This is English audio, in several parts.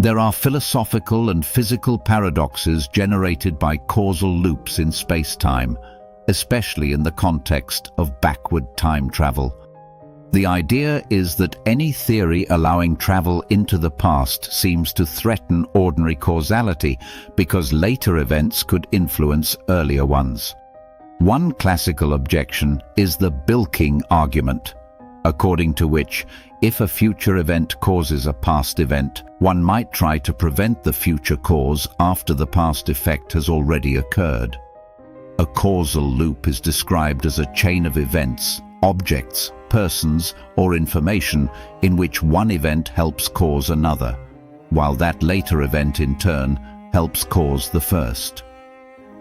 There are philosophical and physical paradoxes generated by causal loops in space-time, especially in the context of backward time travel. The idea is that any theory allowing travel into the past seems to threaten ordinary causality because later events could influence earlier ones. One classical objection is the bilking argument, according to which, if a future event causes a past event, one might try to prevent the future cause after the past effect has already occurred. A causal loop is described as a chain of events, objects, persons, or information in which one event helps cause another, while that later event in turn helps cause the first.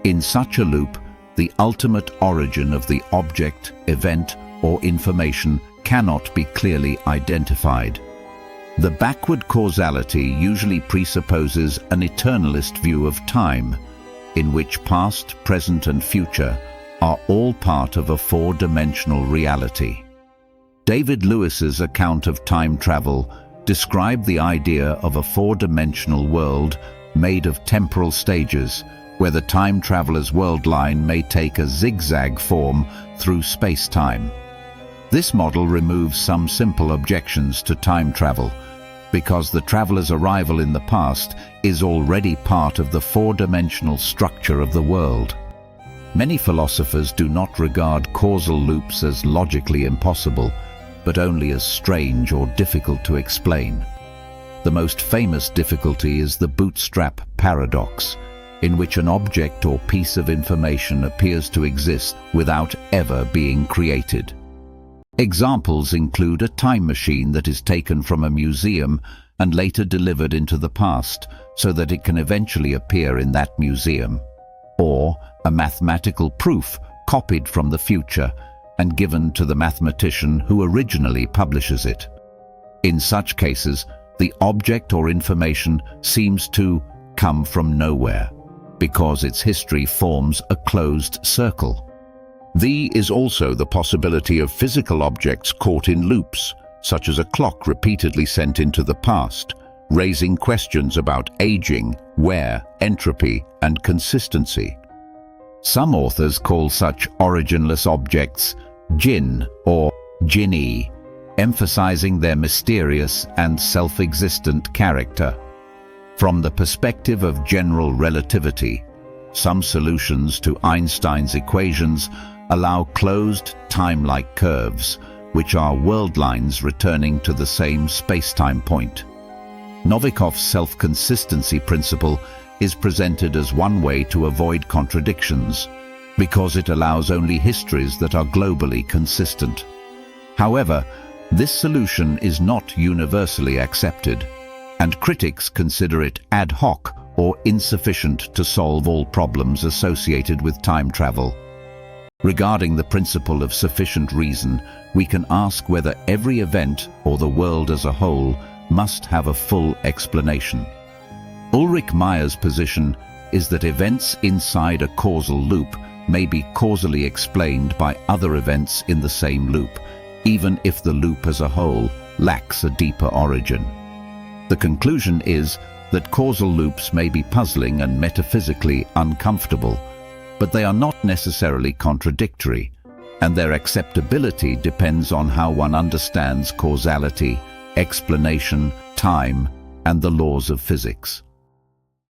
In such a loop, the ultimate origin of the object, event, or information cannot be clearly identified. The backward causality usually presupposes an eternalist view of time, in which past, present, and future are all part of a four-dimensional reality. David Lewis's account of time travel described the idea of a four-dimensional world made of temporal stages, where the time traveler's world line may take a zigzag form through space-time. This model removes some simple objections to time travel, because the traveler's arrival in the past is already part of the four-dimensional structure of the world. Many philosophers do not regard causal loops as logically impossible, but only as strange or difficult to explain. The most famous difficulty is the bootstrap paradox, in which an object or piece of information appears to exist without ever being created. Examples include a time machine that is taken from a museum and later delivered into the past so that it can eventually appear in that museum, or a mathematical proof copied from the future and given to the mathematician who originally publishes it. In such cases, the object or information seems to come from nowhere, because its history forms a closed circle. There is also the possibility of physical objects caught in loops, such as a clock repeatedly sent into the past, raising questions about aging, wear, entropy, and consistency. Some authors call such originless objects jinn or jinni, emphasizing their mysterious and self-existent character. From the perspective of general relativity, some solutions to Einstein's equations allow closed, time-like curves, which are world lines returning to the same space-time point. Novikov's self-consistency principle is presented as one way to avoid contradictions, because it allows only histories that are globally consistent. However, this solution is not universally accepted, and critics consider it ad hoc or insufficient to solve all problems associated with time travel. Regarding the principle of sufficient reason, we can ask whether every event or the world as a whole must have a full explanation. Ulrich Meyer's position is that events inside a causal loop may be causally explained by other events in the same loop, even if the loop as a whole lacks a deeper origin. The conclusion is that causal loops may be puzzling and metaphysically uncomfortable, but they are not necessarily contradictory, and their acceptability depends on how one understands causality, explanation, time, and the laws of physics.